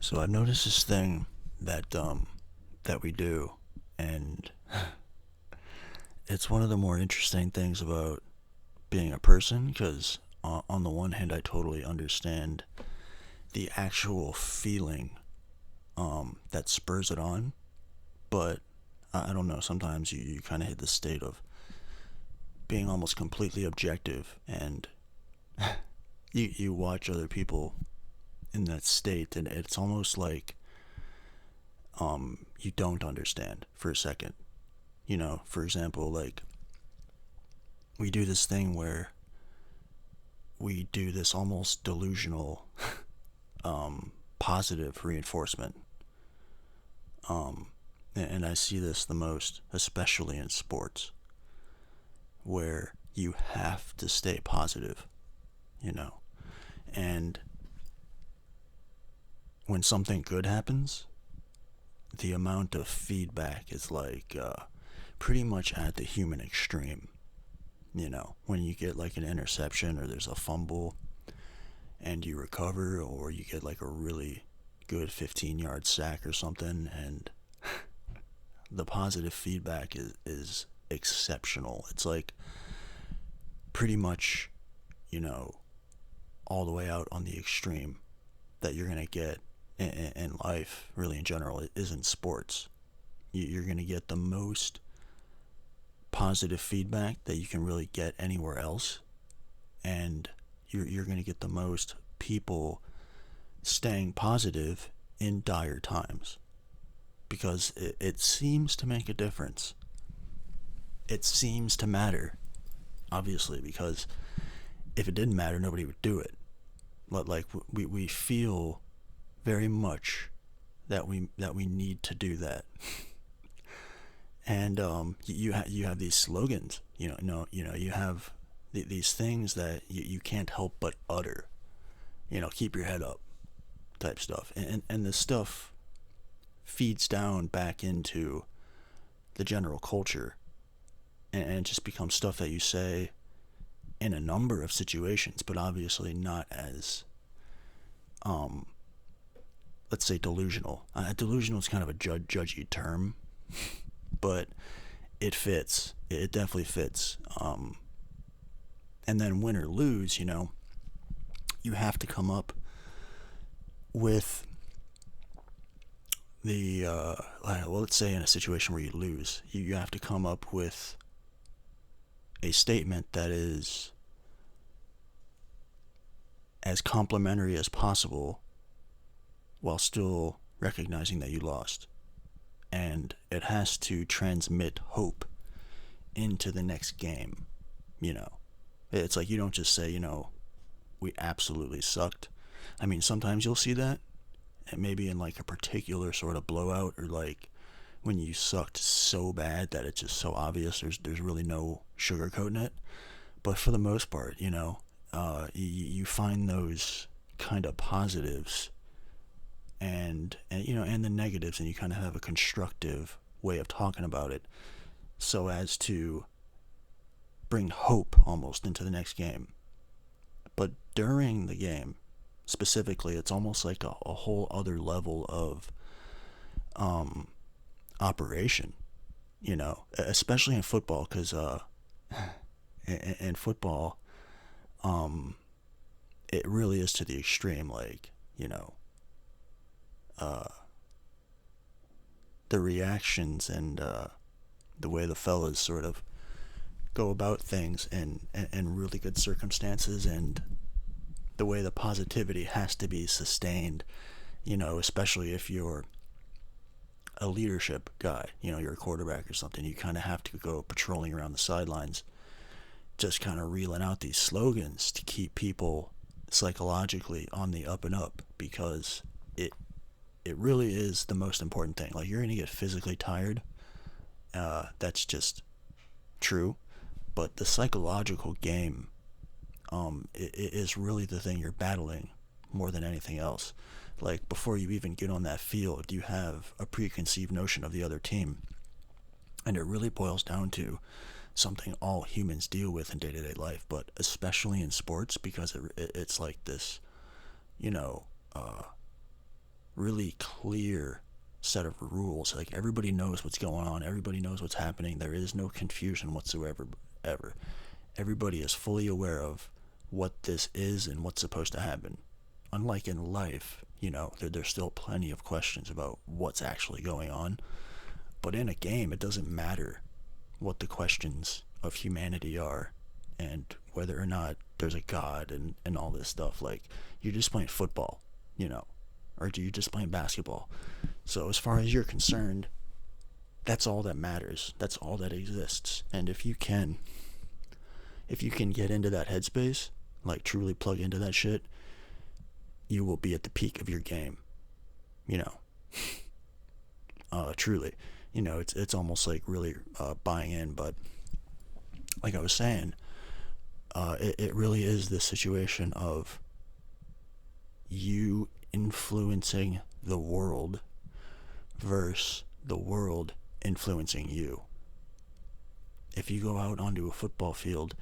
So I've noticed this thing that we do, and it's one of the more interesting things about being a person because on the one hand, I totally understand the actual feeling that spurs it on, but I don't know. Sometimes you kind of hit the state of being almost completely objective, and you watch other people in that state, and it's almost like you don't understand for a second. For example, like we do this thing where we do this almost delusional positive reinforcement. And I see this the most, especially in sports, where you have to stay positive, you know. And when something good happens, the amount of feedback is like pretty much at the human extreme. When you get like an interception or there's a fumble and you recover, or you get like a really good 15-yard sack or something, and the positive feedback is exceptional. It's like pretty much, you know, all the way out on the extreme that you're going to get in life, really in general. It isn't sports. You're going to get the most positive feedback that you can really get anywhere else, and you're going to get the most people staying positive in dire times, because it seems to make a difference. It seems to matter, obviously, because if it didn't matter, nobody would do it. But like we feel very much that we need to do that. And you have these slogans, you have these things that you can't help but utter, keep your head up type stuff, and this stuff feeds down back into the general culture, and it just becomes stuff that you say in a number of situations, but obviously not as let's say delusional. Delusional is kind of a judgy term, but it fits. It definitely fits. And then win or lose, you have to come up with the well, let's say in a situation where you lose, you have to come up with a statement that is as complimentary as possible while still recognizing that you lost. And it has to transmit hope into the next game. It's like you don't just say, we absolutely sucked. I mean, sometimes you'll see that, and maybe in like a particular sort of blowout, or like when you sucked so bad that it's just so obvious there's really no sugarcoating it. But for the most part, you find those kind of positives and the negatives, and you kind of have a constructive way of talking about it, so as to bring hope almost into the next game. But during the game, specifically, it's almost like a whole other level of operation, especially in football, because in football, it really is to the extreme. Like, uh, the reactions and the way the fellas sort of go about things in really good circumstances, and the way the positivity has to be sustained, especially if you're a leadership guy, you're a quarterback or something. You kind of have to go patrolling around the sidelines, just kind of reeling out these slogans to keep people psychologically on the up and up, because it really is the most important thing. Like, you're going to get physically tired. That's just true. But the psychological game it is really the thing you're battling more than anything else. Like, before you even get on that field, you have a preconceived notion of the other team. And it really boils down to something all humans deal with in day-to-day life, but especially in sports, because it's like this, you know, uh, really clear set of rules. Like everybody knows what's going on, everybody knows what's happening. There is no confusion whatsoever. Ever. Everybody is fully aware of what this is and what's supposed to happen. Unlike in life, there's still plenty of questions about what's actually going on. But in a game, it doesn't matter what the questions of humanity are and whether or not there's a god and all this stuff. Like, you're just playing football, or do you just playing basketball? So as far as you're concerned, that's all that matters. That's all that exists. And if you can get into that headspace, like truly plug into that shit, you will be at the peak of your game. Truly. It's almost like really buying in, but like I was saying, it really is this situation of you influencing the world versus the world influencing you. If you go out onto a football field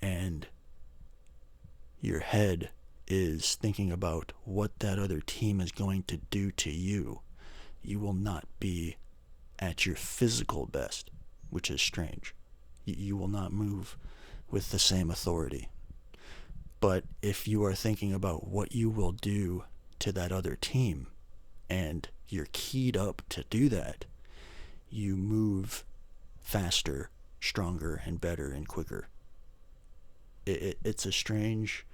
and your head is thinking about what that other team is going to do to you, you will not be at your physical best, which is strange. You will not move with the same authority. But if you are thinking about what you will do to that other team and you're keyed up to do that, you move faster, stronger, and better and quicker. It's a strange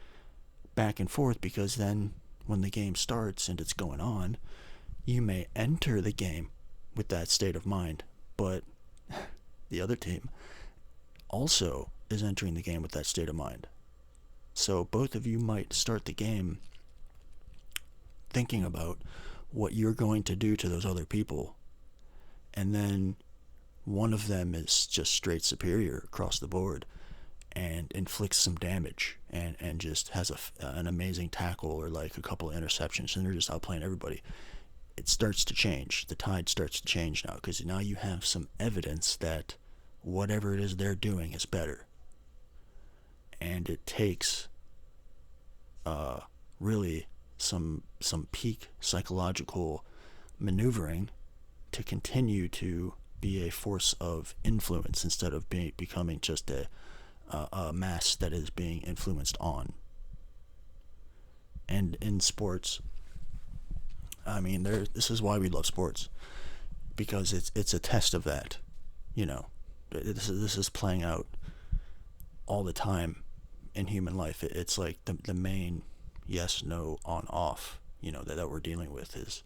back and forth, because then when the game starts and it's going on, you may enter the game with that state of mind, but the other team also is entering the game with that state of mind. So both of you might start the game thinking about what you're going to do to those other people, and then one of them is just straight superior across the board and inflicts some damage and just has an amazing tackle or like a couple of interceptions, and they're just outplaying everybody. It starts to change. The tide starts to change now, because now you have some evidence that whatever it is they're doing is better. And it takes really some peak psychological maneuvering to continue to be a force of influence instead of becoming just a mass that is being influenced on. And in sports, I mean, this is why we love sports, because it's a test of that. This is playing out all the time in human life. It's like the main yes, no, on, off, that we're dealing with is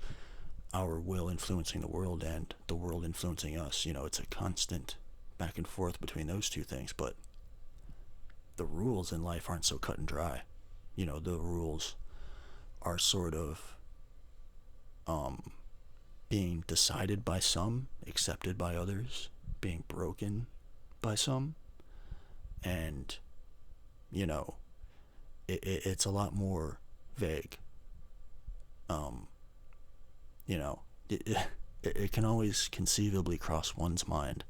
our will influencing the world and the world influencing us. It's a constant back and forth between those two things, but the rules in life aren't so cut and dry. The rules are sort of being decided by some, accepted by others, being broken by some, and it's a lot more vague. It can always conceivably cross one's mind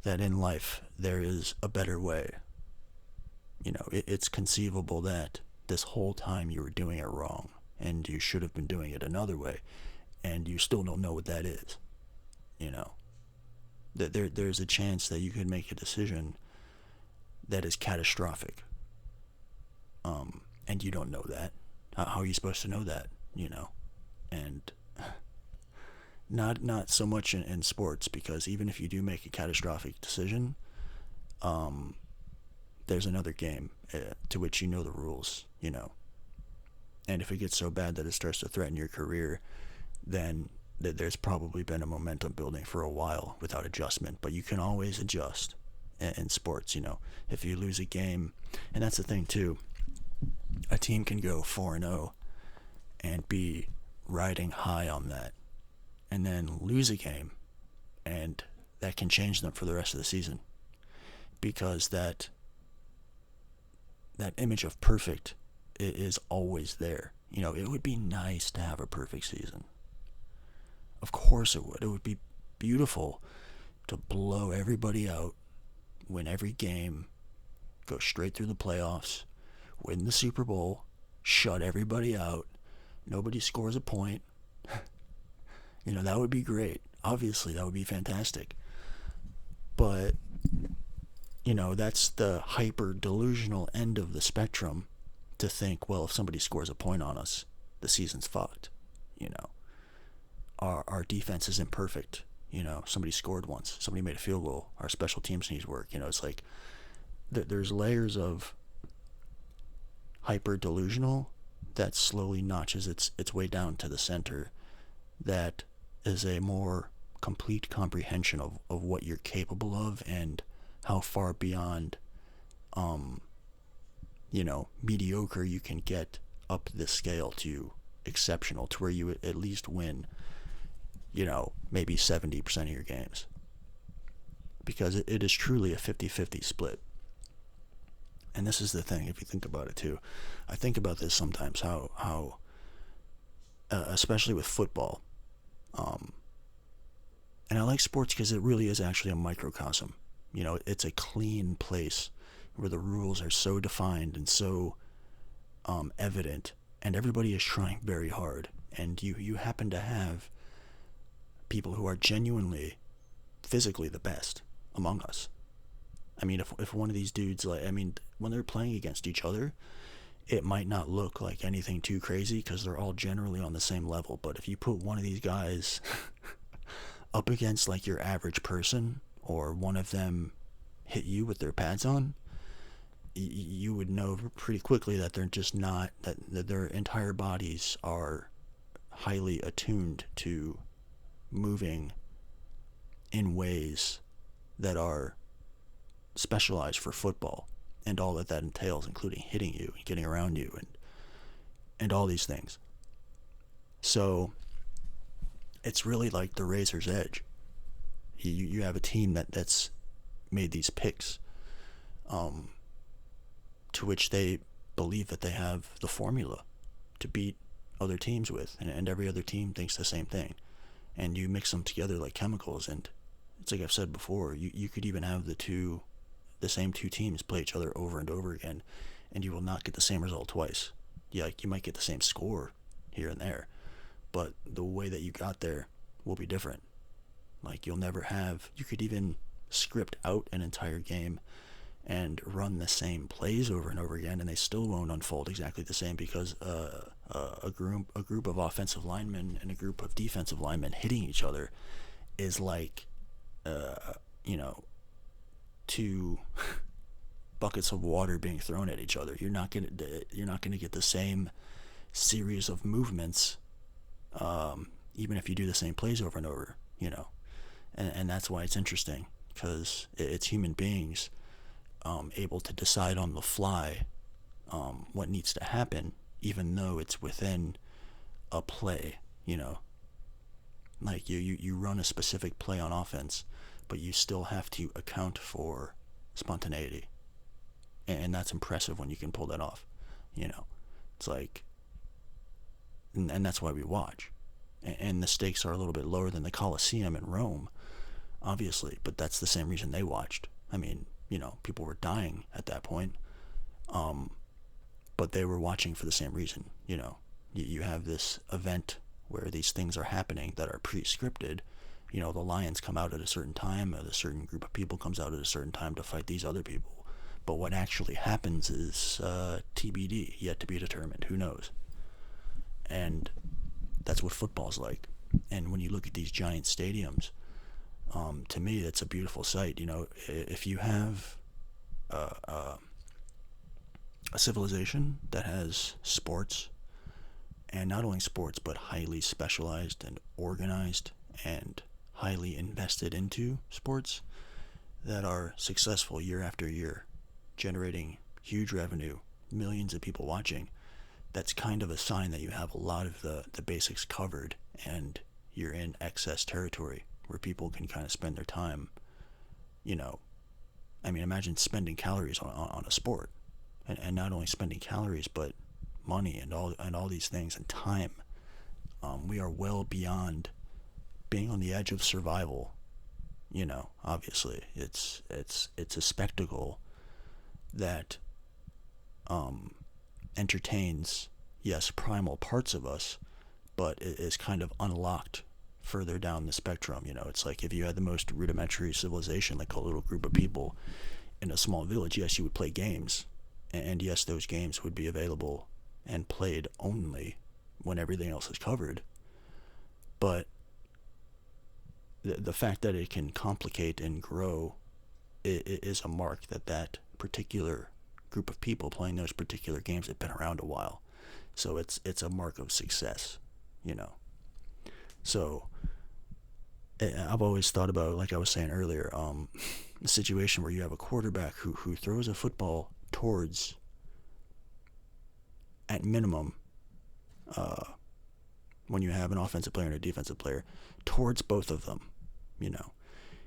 that in life there is a better way. It's conceivable that this whole time you were doing it wrong and you should have been doing it another way, and you still don't know what that is. There's a chance that you could make a decision that is catastrophic, and you don't know that. How are you supposed to know that? And not so much in sports, because even if you do make a catastrophic decision, there's another game to which you know the rules, and if it gets so bad that it starts to threaten your career, then there's probably been a momentum building for a while without adjustment. But you can always adjust in sports. If you lose a game, and that's the thing too, a team can go 4-0 and be riding high on that, and then lose a game, and that can change them for the rest of the season, because that image of perfect is always there. It would be nice to have a perfect season. Of course it would. It would be beautiful to blow everybody out, win every game, go straight through the playoffs, win the Super Bowl, shut everybody out, Nobody scores a point. That would be great. Obviously, that would be fantastic. But, that's the hyper delusional end of the spectrum to think, well, if somebody scores a point on us, the season's fucked. Our defense isn't perfect. Somebody scored once. Somebody made a field goal. Our special teams needs work. It's like there's layers of hyper delusional that slowly notches its way down to the center. That is a more complete comprehension of what you're capable of and how far beyond mediocre you can get up the scale to exceptional, to where you at least win maybe 70% of your games, because it is truly a 50-50 split. And this is the thing, if you think about it too, I think about this sometimes, how especially with football, and I like sports because it really is actually a microcosm. It's a clean place where the rules are so defined and so evident, and everybody is trying very hard, and you happen to have people who are genuinely physically the best among us. I mean, if one of these dudes, when they're playing against each other, it might not look like anything too crazy because they're all generally on the same level. But if you put one of these guys up against like your average person, or one of them hit you with their pads on, you would know pretty quickly that they're just not, that their entire bodies are highly attuned to moving in ways that are specialized for football and all that entails, including hitting you and getting around you and all these things. So it's really like the razor's edge. You have a team that's made these picks to which they believe that they have the formula to beat other teams with, and every other team thinks the same thing. And you mix them together like chemicals, and it's like I've said before, you could even have the same two teams play each other over and over again, and you will not get the same result twice. You might get the same score here and there, but the way that you got there will be different. Like you could even script out an entire game and run the same plays over and over again, and they still won't unfold exactly the same, because a group of offensive linemen and a group of defensive linemen hitting each other is like two buckets of water being thrown at each other. You're not gonna get the same series of movements, even if you do the same plays over and over. And that's why it's interesting, because it's human beings able to decide on the fly what needs to happen, even though it's within a play. Like you run a specific play on offense, but you still have to account for spontaneity, and that's impressive when you can pull that off. It's like, and that's why we watch, and the stakes are a little bit lower than the Colosseum in Rome, obviously, but that's the same reason they watched. I mean, people were dying at that point, but they were watching for the same reason. You have this event where these things are happening that are pre-scripted. The lions come out at a certain time, a certain group of people comes out at a certain time to fight these other people. But what actually happens is TBD, yet to be determined. Who knows? And that's what football's like. And when you look at these giant stadiums, to me, that's a beautiful sight. If you have a civilization that has sports, and not only sports, but highly specialized and organized and highly invested into sports, that are successful year after year, generating huge revenue, millions of people watching, that's kind of a sign that you have a lot of the basics covered, and you're in excess territory where people can kind of spend their time. Imagine spending calories on a sport, and not only spending calories, but money and all these things, and time. We are well beyond being on the edge of survival. Obviously it's a spectacle that entertains yes, primal parts of us, but it is kind of unlocked further down the spectrum. You know, it's like if you had the most rudimentary civilization, like a little group of people in a small village, yes, you would play games. And yes, those games would be available and played only when everything else is covered. But the fact that it can complicate and grow is a mark that that particular group of people playing those particular games have been around a while. So it's a mark of success, you know. So I've always thought about, like I was saying earlier, a situation where you have a quarterback who throws a football towards, at minimum, when you have an offensive player and a defensive player, towards both of them. You know,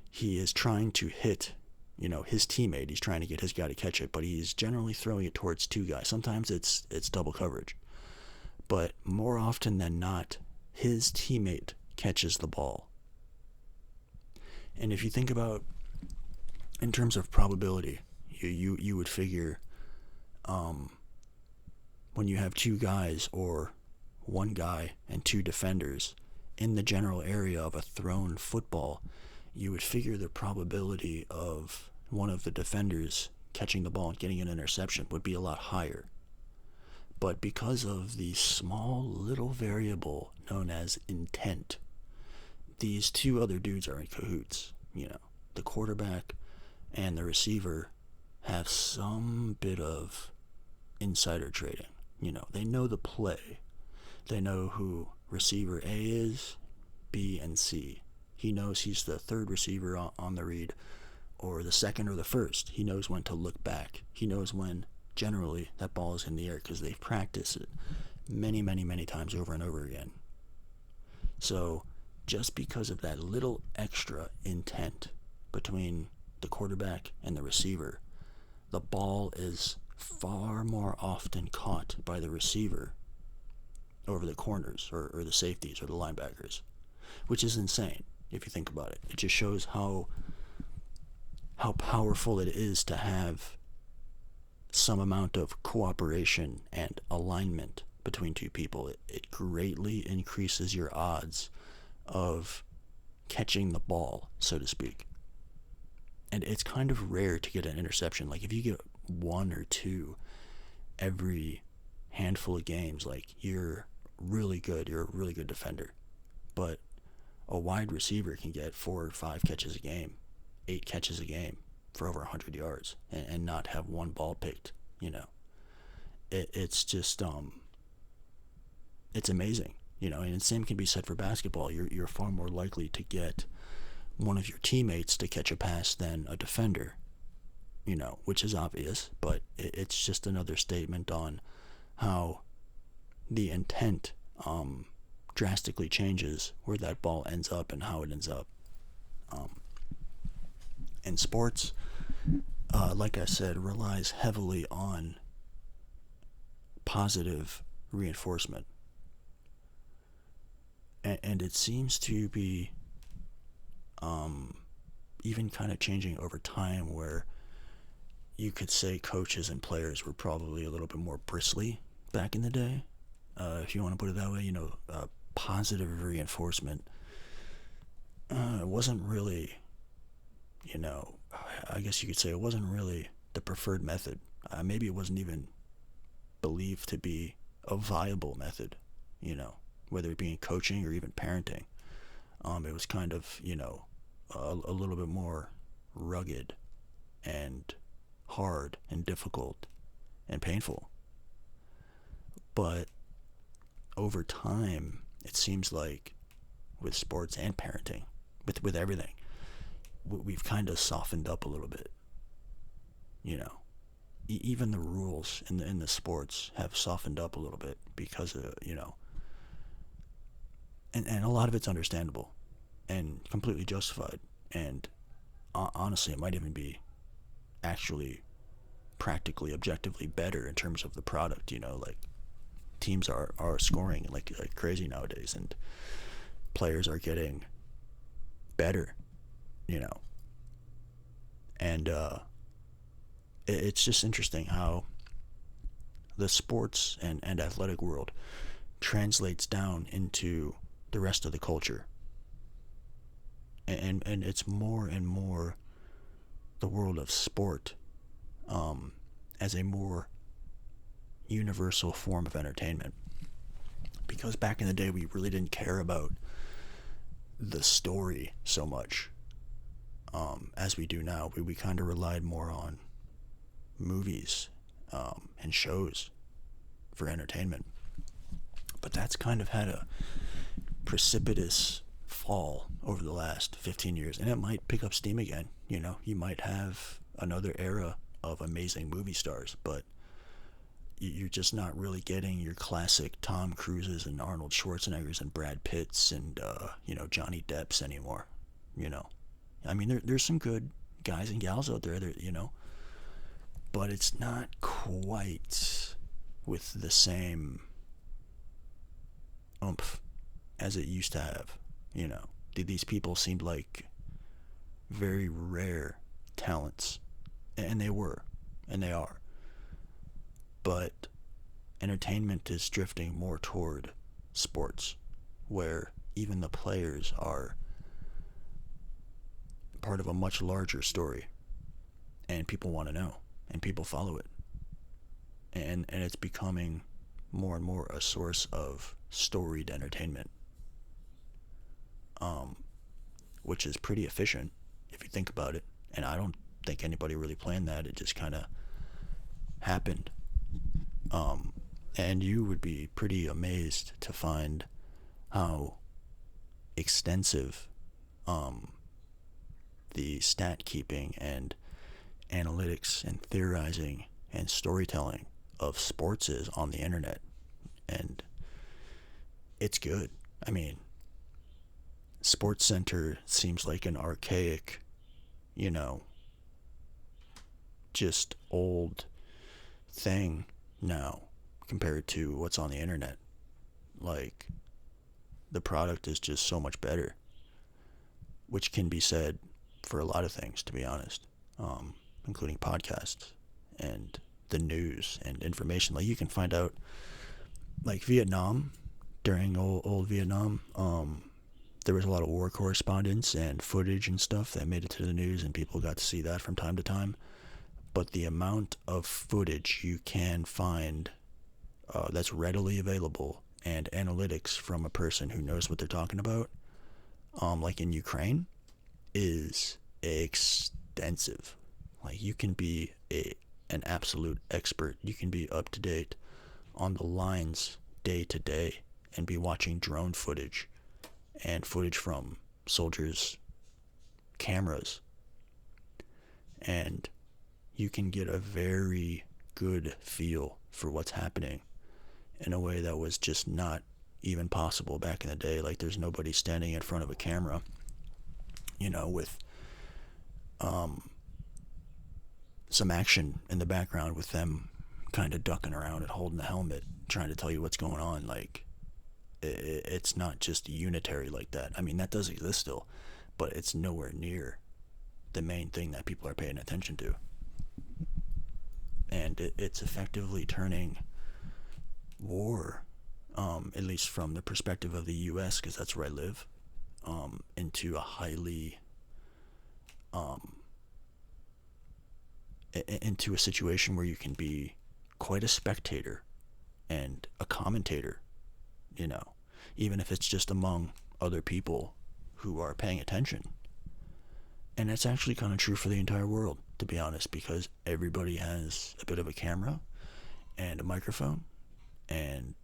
he is trying to hit, you know, his teammate. He's trying to get his guy to catch it, but he's generally throwing it towards two guys. Sometimes it's double coverage, but more often than not, his teammate catches the ball. And if you think about, in terms of probability, you would figure, when you have two guys or one guy and two defenders in the general area of a thrown football, you would figure the probability of one of the defenders catching the ball and getting an interception would be a lot higher. But because of the small little variable known as intent, these two other dudes are in cahoots. You know, the quarterback and the receiver have some bit of insider trading. You know, they know the play. They know who receiver A is, B, and C. He knows he's the third receiver on the read, or the second or the first. He knows when to look back. He knows when, generally, that ball is in the air because they've practiced it many, many, many times over and over again. So just because of that little extra intent between the quarterback and the receiver, the ball is far more often caught by the receiver over the corners or the safeties or the linebackers, which is insane if you think about it. It just shows how powerful it is to have some amount of cooperation and alignment between two people. It greatly increases your odds of catching the ball, so to speak. And it's kind of rare to get an interception. Like if you get one or two every handful of games, like you're really good. You're a really good defender. But a wide receiver can get 4 or 5 catches a game, 8 catches a game for over 100 yards and not have one ball picked, you know. It's just, it's amazing, you know, and the same can be said for basketball. You're far more likely to get one of your teammates to catch a pass than a defender, you know, which is obvious, but it's just another statement on how the intent drastically changes where that ball ends up and how it ends up. In sports, like I said, relies heavily on positive reinforcement. And it seems to be even kind of changing over time, where you could say coaches and players were probably a little bit more bristly back in the day, if you want to put it that way. You know, positive reinforcement wasn't really, you know, I guess you could say it wasn't really the preferred method. Maybe it wasn't even believed to be a viable method, you know, whether it be in coaching or even parenting. It was kind of, you know, a little bit more rugged and hard and difficult and painful. But over time, it seems like with sports and parenting, with everything, we've kind of softened up a little bit. You know, even the rules in the sports have softened up a little bit because of, you know, and a lot of it's understandable and completely justified. And honestly, it might even be actually practically objectively better in terms of the product. You know, like teams are scoring like crazy nowadays, and players are getting better, you know. And it's just interesting how the sports and athletic world translates down into the rest of the culture. And it's more and more the world of sport as a more universal form of entertainment. Because back in the day, we really didn't care about the story so much as we do now. We kind of relied more on movies and shows for entertainment. But that's kind of had a precipitous fall over the last 15 years, and it might pick up steam again. You know, you might have another era of amazing movie stars, but you're just not really getting your classic Tom Cruises and Arnold Schwarzeneggers and Brad Pitts and Johnny Depps anymore. You know, I mean, there's some good guys and gals out there that, but it's not quite with the same oomph as it used to have. These people seemed like very rare talents, and they were, and they are. But entertainment is drifting more toward sports, where even the players are part of a much larger story, and people want to know, and people follow it, and it's becoming more and more a source of storied entertainment, which is pretty efficient if you think about it. And I don't think anybody really planned that. It just kind of happened. And you would be pretty amazed to find how extensive the stat keeping and analytics and theorizing and storytelling of sports is on the internet. And it's good. I mean, Sports Center seems like an archaic, just old thing now compared to what's on the internet. Like, the product is just so much better, which can be said for a lot of things, to be honest, including podcasts and the news and information. Like, you can find out, like, Vietnam, during old Vietnam, there was a lot of war correspondence and footage and stuff that made it to the news, and people got to see that from time to time. But the amount of footage you can find that's readily available, and analytics from a person who knows what they're talking about, like in Ukraine, is extensive. Like, you can be an absolute expert. You can be up to date on the lines day to day and be watching drone footage and footage from soldiers' cameras. And you can get a very good feel for what's happening in a way that was just not even possible back in the day. Like, there's nobody standing in front of a camera, with some action in the background with them kind of ducking around and holding the helmet, trying to tell you what's going on. Like, it's not just unitary like that. I mean, that does exist still, but it's nowhere near the main thing that people are paying attention to. And it's effectively turning war, at least from the perspective of the U.S., because that's where I live, into a highly, into a situation where you can be quite a spectator and a commentator, even if it's just among other people who are paying attention. And that's actually kind of true for the entire world, to be honest, because everybody has a bit of a camera and a microphone, and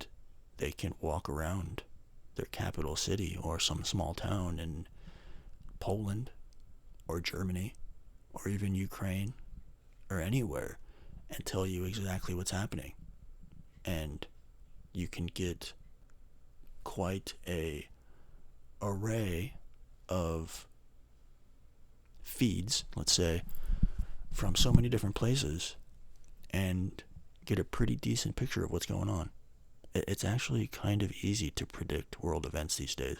they can walk around their capital city or some small town in Poland or Germany or even Ukraine or anywhere and tell you exactly what's happening. And you can get quite a array of feeds, let's say, from so many different places and get a pretty decent picture of what's going on. It's actually kind of easy to predict world events these days.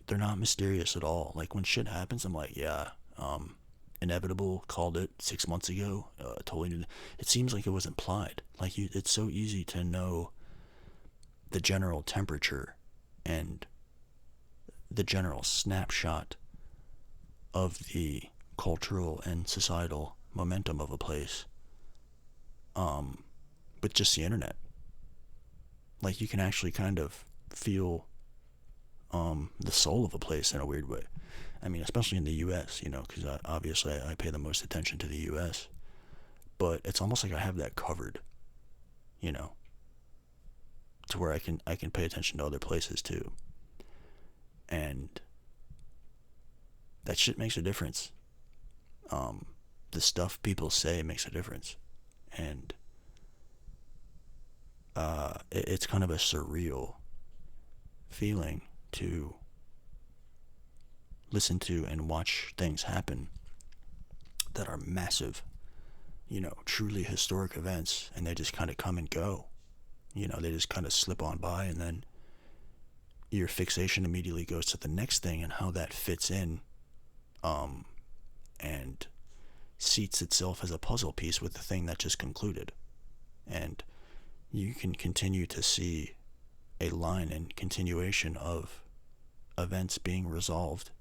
They're not mysterious at all. Like, when shit happens, I'm like, yeah, inevitable, called it 6 months ago. Totally new. It seems like it was implied. Like it's so easy to know the general temperature and the general snapshot of the cultural and societal momentum of a place with just the internet. Like you can actually kind of feel the soul of a place in a weird way. I mean, especially in the U.S., because obviously I pay the most attention to the U.S., but it's almost like I have that covered, you know, to where I can pay attention to other places too. And that shit makes a difference. The stuff people say makes a difference. And it's kind of a surreal feeling to listen to and watch things happen that are massive, truly historic events, and they just kind of come and go. They just kind of slip on by, and then your fixation immediately goes to the next thing and how that fits in, and seats itself as a puzzle piece with the thing that just concluded. And you can continue to see a line and continuation of events being resolved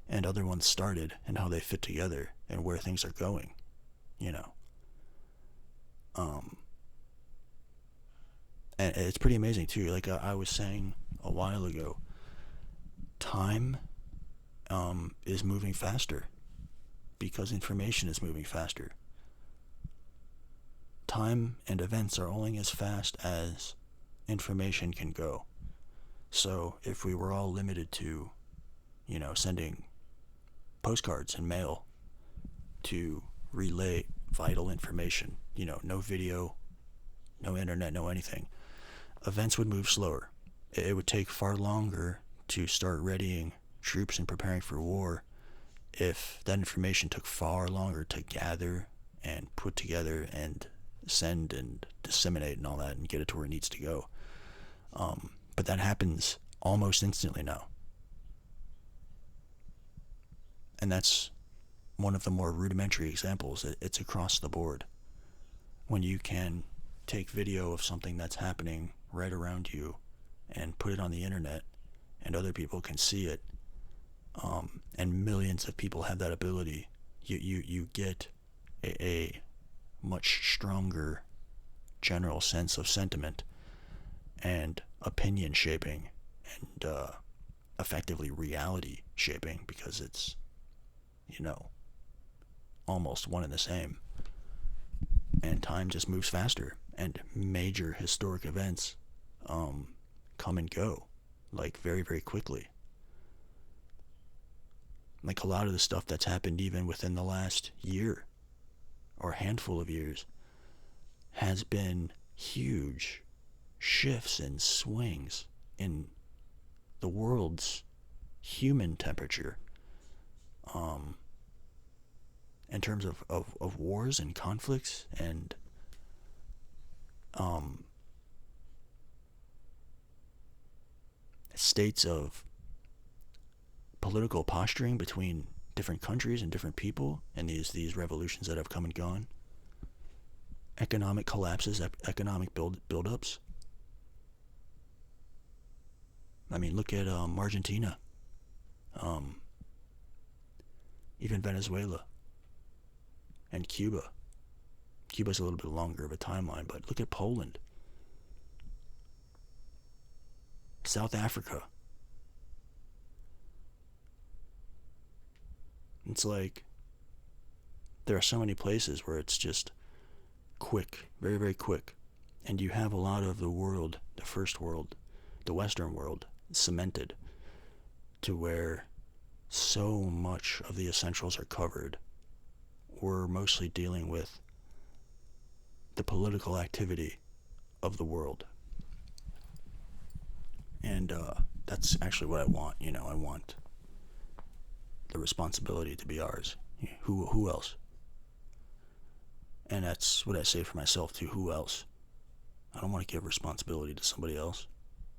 and other ones started, and how they fit together and where things are going, and it's pretty amazing too. Like I was saying a while ago, time is moving faster because information is moving faster. Time and events are only as fast as information can go. So if we were all limited to, sending postcards and mail to relay vital information, no video, no internet, no anything, events would move slower. It would take far longer to start readying troops and preparing for war if that information took far longer to gather and put together and send and disseminate and all that and get it to where it needs to go. But that happens almost instantly now. And that's one of the more rudimentary examples. It's across the board. When you can take video of something that's happening right around you and put it on the internet, and other people can see it, and millions of people have that ability, you get a much stronger general sense of sentiment and opinion shaping and effectively reality shaping, because it's almost one and the same. And time just moves faster, and major historic events come and go, like very, very quickly. Like a lot of the stuff that's happened even within the last year or handful of years has been huge shifts and swings in the world's human temperature, in terms of wars and conflicts and states of political posturing between different countries and different people, and these revolutions that have come and gone, economic collapses, economic build-ups. I mean, look at Argentina, even Venezuela, and Cuba. Cuba's a little bit longer of a timeline, but look at Poland, South Africa. It's like there are so many places where it's just quick, very, very quick. And you have a lot of the world, the first world, the Western world, cemented to where so much of the essentials are covered. We're mostly dealing with the political activity of the world. And that's actually what I want. I want the responsibility to be ours. Who else? And that's what I say for myself too. Who else? I don't want to give responsibility to somebody else.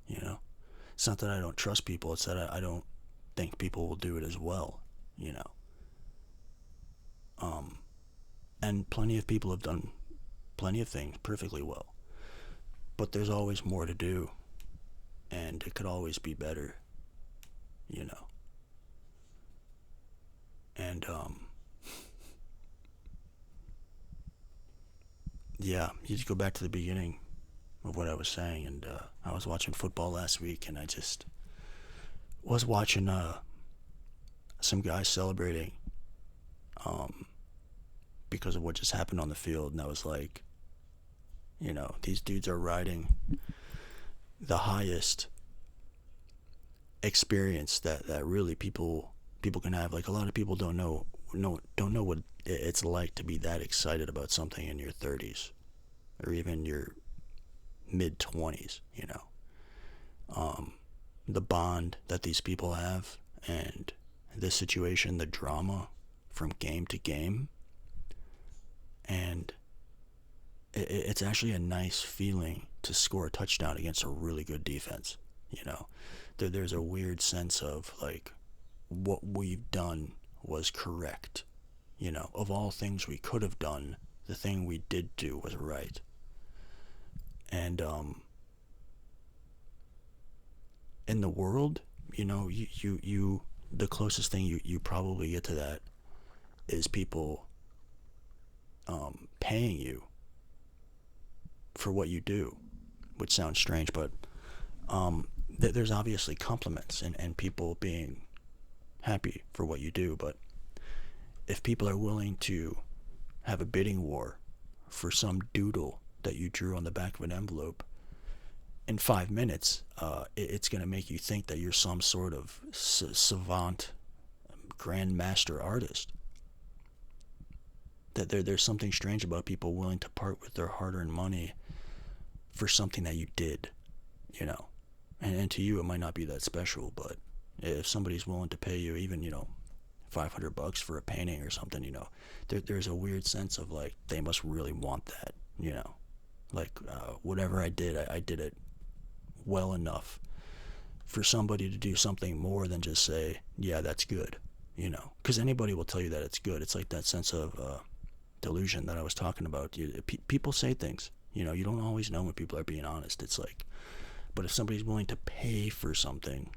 It's not that I don't trust people. It's that I don't think people will do it as well. And plenty of people have done plenty of things perfectly well. But there's always more to do, and it could always be better, you know. And yeah, you just go back to the beginning of what I was saying, and I was watching football last week, and I just was watching some guys celebrating because of what just happened on the field, and I was like, you know, these dudes are riding the highest experience that really people can have. Like, a lot of people don't know what it's like to be that excited about something in your 30s or even your mid 20s, you know. The bond that these people have, and this situation, the drama from game to game, and it's actually a nice feeling to score a touchdown against a really good defense, you know. There's a weird sense of like, what we've done was correct, you know. Of all things we could have done, the thing we did do was right. And in the world, you know, you the closest thing you probably get to that is people paying you for what you do, which sounds strange, but there's obviously compliments and people being happy for what you do. But if people are willing to have a bidding war for some doodle that you drew on the back of an envelope in 5 minutes, it's going to make you think that you're some sort of savant, grandmaster artist. That there's something strange about people willing to part with their hard-earned money for something that you did, you know. And to you, it might not be that special, but if somebody's willing to pay you even, you know, $500 for a painting or something, you know, there's a weird sense of like, they must really want that, you know. Like, whatever I did, I did it well enough for somebody to do something more than just say, yeah, that's good, you know. Because anybody will tell you that it's good. It's like that sense of delusion that I was talking about. People say things, you know. You don't always know when people are being honest. It's like, but if somebody's willing to pay for something,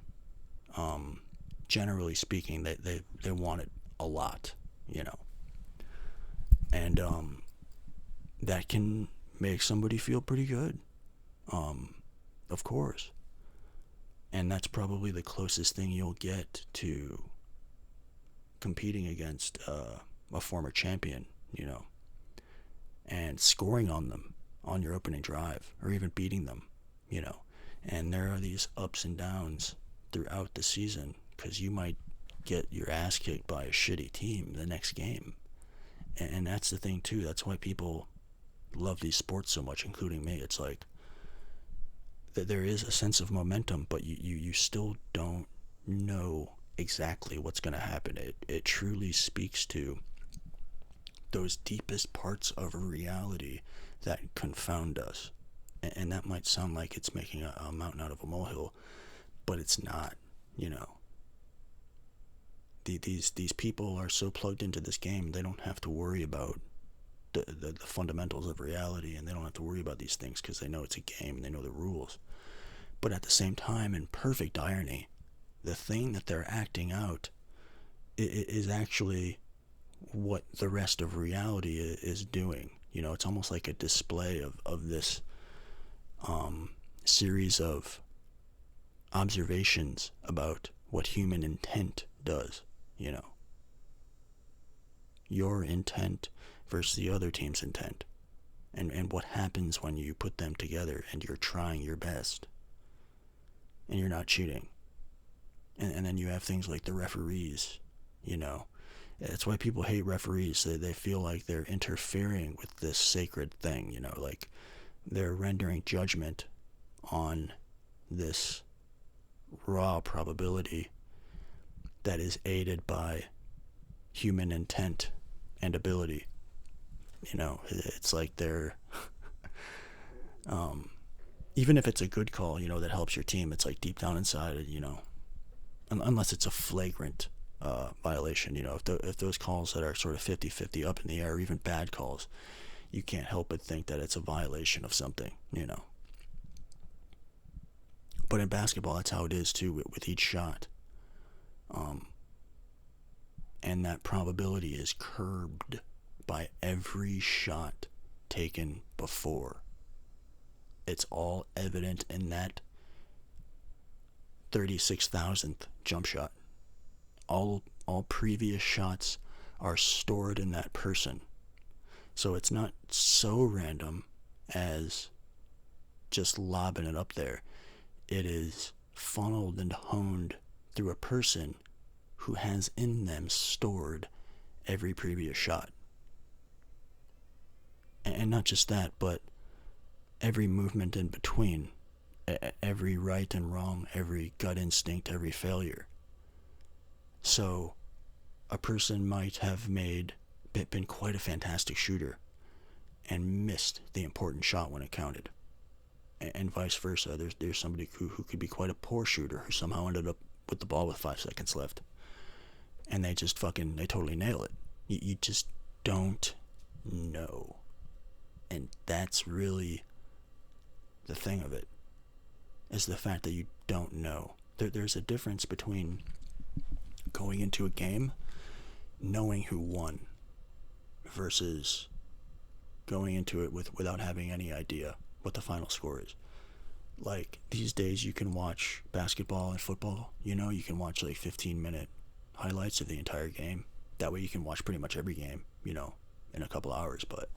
generally speaking, they want it a lot, you know. And that can make somebody feel pretty good, of course. And that's probably the closest thing you'll get to competing against a former champion, you know, and scoring on them on your opening drive, or even beating them, you know. And there are these ups and downs throughout the season, because you might get your ass kicked by a shitty team the next game. And that's the thing too. That's why people love these sports so much, including me. It's like that there is a sense of momentum, but you still don't know exactly what's going to happen. It truly speaks to those deepest parts of reality that confound us. And that might sound like it's making a mountain out of a molehill, but it's not, you know. These people are so plugged into this game, they don't have to worry about the fundamentals of reality, and they don't have to worry about these things because they know it's a game and they know the rules. But at the same time, in perfect irony, the thing that they're acting out is actually what the rest of reality is doing. You know, it's almost like a display of this series of observations about what human intent does, you know. Your intent versus the other team's intent. And what happens when you put them together and you're trying your best and you're not cheating. And then you have things like the referees, you know. That's why people hate referees. They feel like they're interfering with this sacred thing, you know, like they're rendering judgment on this raw probability that is aided by human intent and ability. You know, it's like they're even if it's a good call, you know, that helps your team, it's like deep down inside, you know, unless it's a flagrant violation. You know, if those calls that are sort of 50-50 up in the air, or even bad calls, you can't help but think that it's a violation of something, you know. But in basketball, that's how it is too, with each shot. And that probability is curbed by every shot taken before. It's all evident in that 36,000th jump shot. All previous shots are stored in that person. So it's not so random as just lobbing it up there. It is funneled and honed through a person who has in them stored every previous shot. And not just that, but every movement in between, every right and wrong, every gut instinct, every failure. So a person might have been quite a fantastic shooter and missed the important shot when it counted. And vice versa. There's somebody who could be quite a poor shooter who somehow ended up with the ball with 5 seconds left. And they totally nail it. You just don't know. And that's really the thing of it, is the fact that you don't know. There's a difference between going into a game knowing who won versus going into it without having any idea what the final score is. Like, these days you can watch basketball and football, you know, you can watch like 15-minute highlights of the entire game. That way you can watch pretty much every game, you know, in a couple hours. But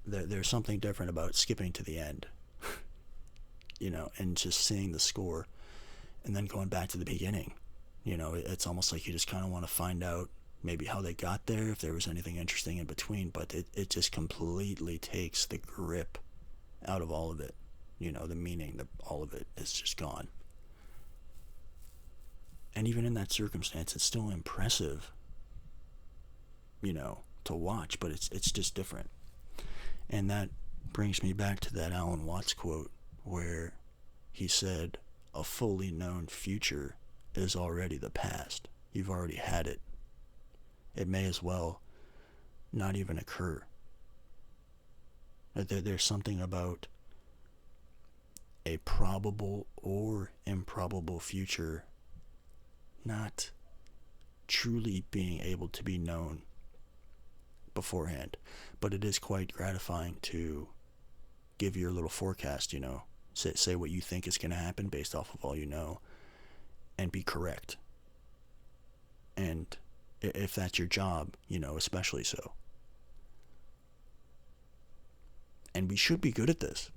there's something different about skipping to the end, you know, and just seeing the score and then going back to the beginning. You know, it's almost like you just kind of want to find out maybe how they got there, if there was anything interesting in between, but it just completely takes the grip out of all of it. You know, the meaning, all of it is just gone. And even in that circumstance, it's still impressive, you know, to watch, but it's just different. And that brings me back to that Alan Watts quote where he said, "A fully known future is already the past. You've already had it. It may as well not even occur." There's something about a probable or improbable future not truly being able to be known beforehand. But it is quite gratifying to give your little forecast, you know, say what you think is going to happen based off of all you know, and be correct. And if that's your job, you know, especially so. And we should be good at this.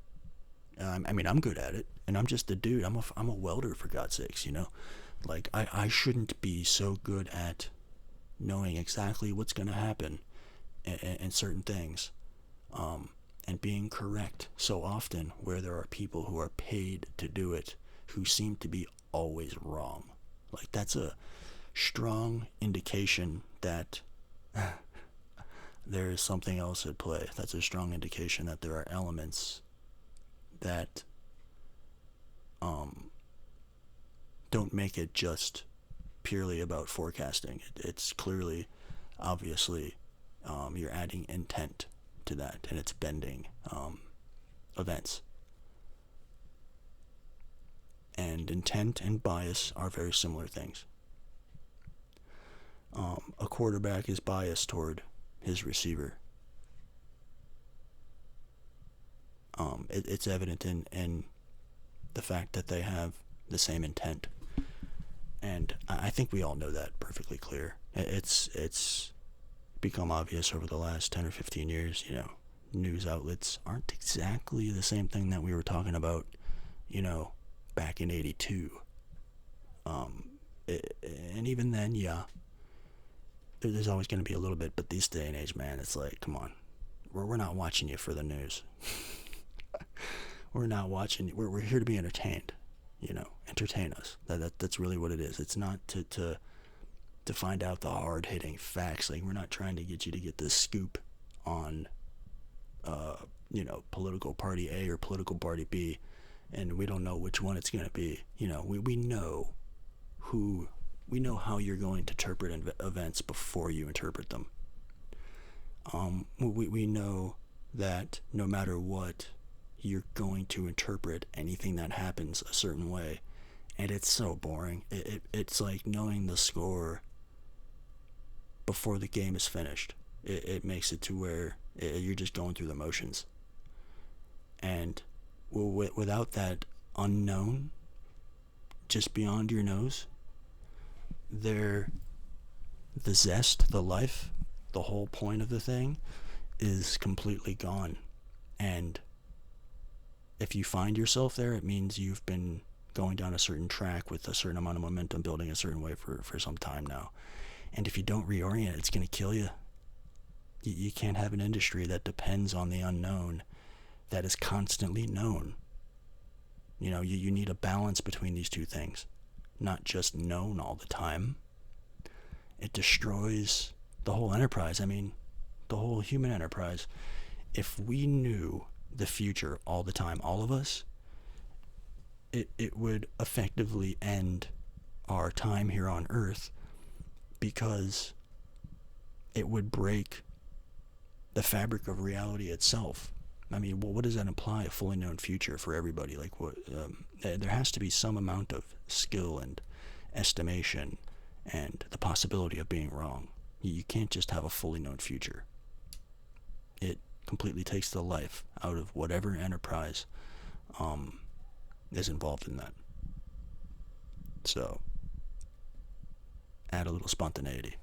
I mean, I'm good at it, and I'm just a dude. I'm a welder, for God's sakes, you know. Like, I shouldn't be so good at knowing exactly what's going to happen in certain things, and being correct so often, where there are people who are paid to do it who seem to be always wrong. Like, that's a strong indication that there is something else at play. That's a strong indication that there are elements that don't make it just purely about forecasting. It's clearly, obviously, you're adding intent to that, and it's bending events. And intent and bias are very similar things. A quarterback is biased toward his receiver. It's evident in the fact that they have the same intent. And I think we all know that perfectly clear. It's become obvious over the last 10 or 15 years, you know. News outlets aren't exactly the same thing that we were talking about, you know, back in 82. And even then, yeah, there's always going to be a little bit, but this day and age, man, it's like, come on. We're not watching you for the news. We're not watching you. We're here to be entertained, you know, entertain us. That's really what it is. It's not to find out the hard-hitting facts. Like, we're not trying to get you to get the scoop on, you know, political party A or political party B, and we don't know which one it's going to be. You know, we know who we know how you're going to interpret events before you interpret them. We know that no matter what, you're going to interpret anything that happens a certain way. And it's so boring. It's like knowing the score before the game is finished. It makes it to where you're just going through the motions. And without that unknown just beyond your nose, the zest, the life, the whole point of the thing is completely gone. And if you find yourself there, it means you've been going down a certain track with a certain amount of momentum building a certain way for some time now. And if you don't reorient, it's going to kill you. You can't have an industry that depends on the unknown, that is constantly known. You need a balance between these two things, not just known all the time. It destroys the whole enterprise. I mean, the whole human enterprise. If we knew the future all the time, all of us, it would effectively end our time here on Earth, because it would break the fabric of reality itself. I mean, what does that imply? A fully known future for everybody? Like, what? There has to be some amount of skill and estimation and the possibility of being wrong. You can't just have a fully known future. It completely takes the life out of whatever enterprise is involved in that. So, add a little spontaneity.